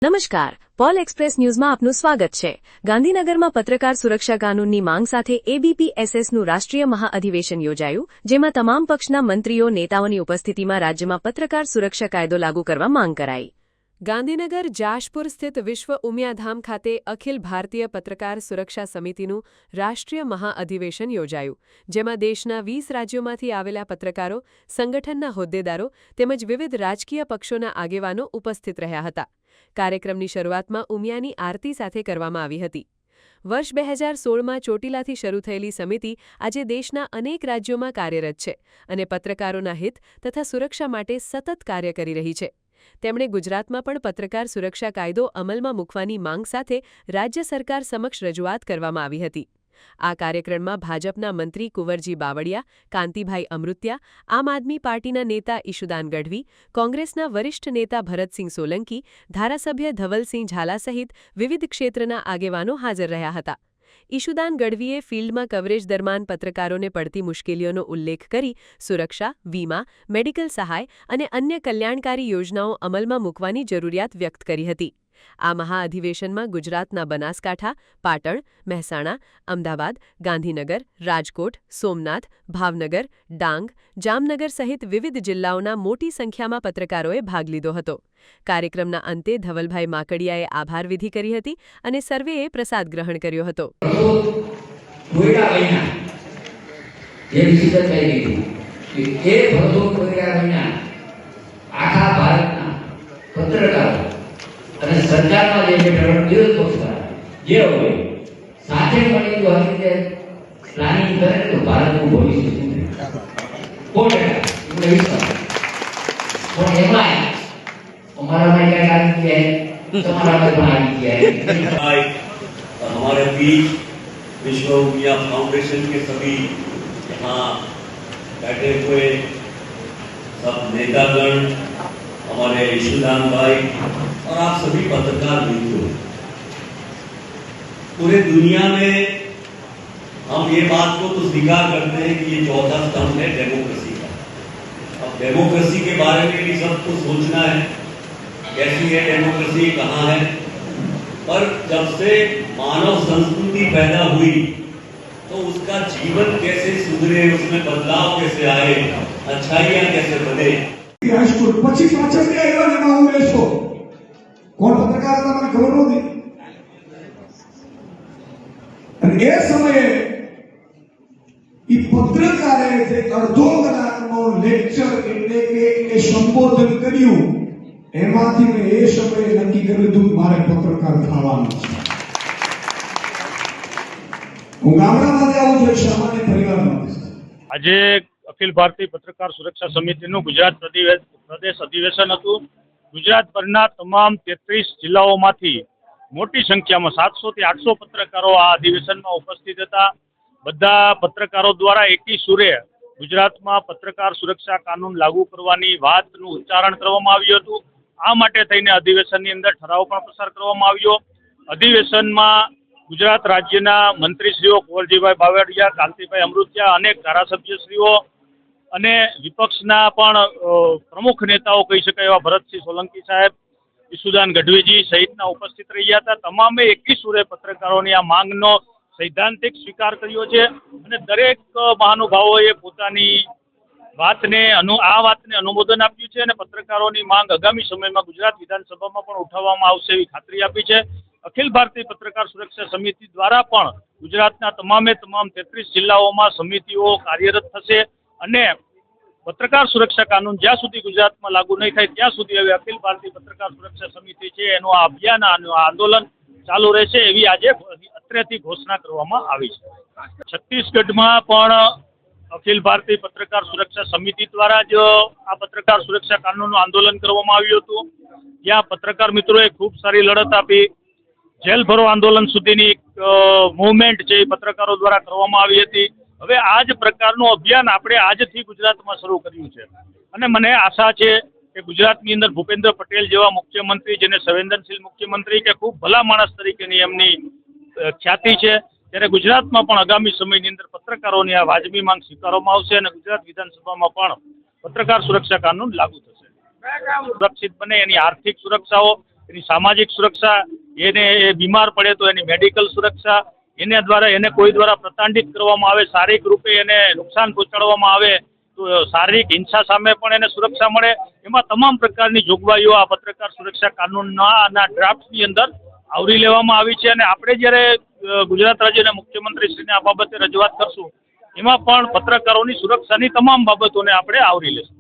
નમસ્કાર, pole express ન્યૂઝમાં આપનું સ્વાગત છે। ગાંધીનગરમાં પત્રકાર સુરક્ષા કાનૂનની માંગ સાથે એબીપીએસએસનું રાષ્ટ્રીય મહાઅધિવેશન યોજાયું, જેમાં તમામ પક્ષના મંત્રીઓ નેતાઓની ઉપસ્થિતિમાં રાજ્યમાં પત્રકાર સુરક્ષા કાયદો લાગુ કરવા માંગ કરાઈ। ગાંધીનગર જાશપુર સ્થિત વિશ્વ ઉમિયાધામ ખાતે અખિલ ભારતીય પત્રકાર સુરક્ષા સમિતિનું રાષ્ટ્રીય મહાઅધિવેશન યોજાયું, જેમાં દેશના 20 રાજ્યોમાંથી આવેલા પત્રકારો, સંગઠનના હોદ્દેદારો તેમજ વિવિધ રાજકીય પક્ષોના આગેવાનો ઉપસ્થિત રહ્યા હતા। કાર્યક્રમની શરૂઆતમાં ઉમિયાની આરતી સાથે કરવામાં આવી હતી। વર્ષ 2016માં ચોટીલાથી શરૂ થયેલી સમિતિ આજે દેશના અનેક રાજ્યોમાં કાર્યરત છે અને પત્રકારોના હિત તથા સુરક્ષા માટે સતત કાર્ય કરી રહી છે। તેમણે ગુજરાતમાં પણ પત્રકાર સુરક્ષા કાયદો અમલમાં મૂકવાની માંગ સાથે રાજ્ય સરકાર સમક્ષ રજૂઆત કરવામાં આવી હતી। આ કાર્યક્રમમાં ભાજપના મંત્રી કુંવરજી બાવળિયા, કાંતિભાઈ અમૃત્યા, આમ આદમી પાર્ટીના નેતા ઈશુદાન ગઢવી, કોંગ્રેસના વરિષ્ઠ નેતા ભરતસિંહ સોલંકી, ધારાસભ્ય ધવલસિંહ ઝાલા સહિત વિવિધ ક્ષેત્રના આગેવાનો હાજર રહ્યા હતા। ઈશુદાન ગઢવીએ ફિલ્ડમાં કવરેજ દરમિયાન પત્રકારોને પડતી મુશ્કેલીઓનો ઉલ્લેખ કરી સુરક્ષા, વીમા, મેડિકલ સહાય અને અન્ય કલ્યાણકારી યોજનાઓ અમલમાં મૂકવાની જરૂરિયાત વ્યક્ત કરી હતી। આ મહાઅધિવેશનમાં ગુજરાતના બનાસકાંઠા, પાટણ, મહેસાણા, અમદાવાદ, ગાંધીનગર, રાજકોટ, સોમનાથ, ભાવનગર, ડાંગ, જામનગર સહિત વિવિધ જિલ્લાઓના મોટી સંખ્યામાં પત્રકારોએ ભાગ લીધો હતો। કાર્યક્રમના અંતે ધવલભાઈ માકડિયાએ આભાર વિધિ કરી હતી અને સર્વેએ પ્રસાદ ગ્રહણ કર્યો હતો। અને સરકારમાં જે વિરોધ પક્ષ જે હોય સાથે મળી જો આવી રીતે પ્લાનિંગ કરે તો ભારતનું ભવિષ્ય શું મને વિશ્વાસ પણ એમાં हमारा क्या काम किया है तुम्हारा बना किया है। हमारे बीच विश्व उमिया फाउंडेशन के सभी यहाँ बैठे हुए सब नेतागण, हमारे ईशुदान भाई और आप सभी पत्रकार मित्रों, पूरे दुनिया में हम ये बात को तो स्वीकार करते हैं कि ये चौथा स्तंभ है डेमोक्रेसी का। अब डेमोक्रेसी के बारे में भी सबको सोचना है, कैसी है डेमोक्रेसी, कहाँ है। पर जब से मानव संस्कृति पैदा हुई तो उसका जीवन कैसे सुधरे, उसमें बदलाव कैसे आए, अच्छाइयाँ कैसे बने। પછી પાછળ બે એવામાં હું લેશો કોણ પત્રકાર હતા મને ખબર નહોતી અને એ સમયે ઈ પત્રકારે જે અડધો કલાકનો લેક્ચર એટલે કે એ સંબોધન કર્યું એમાંથી મેં એ સમયે નક્કી કરી લીધું મારે પત્રકાર થવાનું છે। હું ગામડામાંથી આવું છું, સામાન્ય પરિવારમાંથી। આજે અખિલ ભારતીય પત્રકાર સુરક્ષા સમિતિનું ગુજરાત પ્રદેશ અધિવેશન હતું। ગુજરાતભરના તમામ 33 જિલ્લાઓમાંથી મોટી સંખ્યામાં 700 થી 800 પત્રકારો આ અધિવેશનમાં ઉપસ્થિત હતા। બધા પત્રકારો દ્વારા એકી સુરે ગુજરાતમાં પત્રકાર સુરક્ષા કાનૂન લાગુ કરવાની વાતનું ઉચ્ચારણ કરવામાં આવ્યું હતું। આ માટે થઈને અધિવેશનની અંદર ઠરાવ પણ પસાર કરવામાં આવ્યો। અધિવેશનમાં ગુજરાત રાજ્યના મંત્રીશ્રીઓ કુંવરજીભાઈ બાવળિયા, કાંતિભાઈ અમૃત્યા, અનેક ધારાસભ્યશ્રીઓ અને વિપક્ષના પણ પ્રમુખ નેતાઓ કહી શકાય એવા ભરતસિંહ સોલંકી સાહેબ, ઈશુદાન ગઢવીજી સહિતના ઉપસ્થિત રહ્યા હતા। તમામે એકી સુરે પત્રકારોની આ માંગનો સૈદ્ધાંતિક સ્વીકાર કર્યો છે અને દરેક મહાનુભાવોએ પોતાની વાતને અનુમોદન આપ્યું છે અને પત્રકારોની માંગ આગામી સમયમાં ગુજરાત વિધાનસભામાં પણ ઉઠાવવામાં આવશે એવી ખાતરી આપી છે। અખિલ ભારતીય પત્રકાર સુરક્ષા સમિતિ દ્વારા પણ ગુજરાતના તમામે તમામ 33 જિલ્લાઓમાં સમિતિઓ કાર્યરત થશે અને પત્રકાર સુરક્ષા કાનૂન જ્યાં સુધી ગુજરાતમાં લાગુ નહીં થાય ત્યાં સુધી હવે અખિલ ભારતીય પત્રકાર સુરક્ષા સમિતિ છે એનું આ અભિયાન, આંદોલન ચાલુ રહેશે એવી આજે અત્રેથી ઘોષણા કરવામાં આવી છે। છત્તીસગઢમાં પણ અખિલ ભારતીય પત્રકાર સુરક્ષા સમિતિ દ્વારા જ આ પત્રકાર સુરક્ષા કાનૂનનું આંદોલન કરવામાં આવ્યું હતું, જ્યાં પત્રકાર મિત્રોએ ખૂબ સારી લડત આપી। જેલ ભરો આંદોલન સુધીની મૂવમેન્ટ છે એ પત્રકારો દ્વારા કરવામાં આવી હતી। હવે આ જ પ્રકારનું અભિયાન આપણે આજથી ગુજરાતમાં શરૂ કર્યું છે અને મને આશા છે કે ગુજરાતની અંદર ભૂપેન્દ્ર પટેલ જેવા મુખ્યમંત્રી, જેને સંવેદનશીલ મુખ્યમંત્રી કે ખૂબ ભલા માણસ તરીકેની એમની ખ્યાતિ છે, ત્યારે ગુજરાતમાં પણ આગામી સમયની અંદર પત્રકારોની આ વાજબી માંગ સ્વીકારવામાં આવશે અને ગુજરાત વિધાનસભામાં પણ પત્રકાર સુરક્ષા કાનૂન લાગુ થશે। સુરક્ષિત બને એની આર્થિક સુરક્ષાઓ એની સામાજિક સુરક્ષા, એને એ બીમાર પડે તો એની મેડિકલ સુરક્ષા, એના દ્વારા એને કોઈ દ્વારા પ્રતાડિત કરવામાં આવે, શારીરિક રૂપે એને નુકસાન પહોંચાડવામાં આવે તો શારીરિક હિંસા સામે પણ એને સુરક્ષા મળે, એમાં તમામ પ્રકારની જોગવાઈઓ આ પત્રકાર સુરક્ષા કાનૂનના ડ્રાફ્ટની અંદર આવરી લેવામાં આવી છે. અને આપણે જ્યારે ગુજરાત રાજ્યના મુખ્યમંત્રીશ્રીને આ બાબતે રજૂઆત કરશું, એમાં પણ પત્રકારોની સુરક્ષાની તમામ બાબતોને આપણે આવરી લેશું.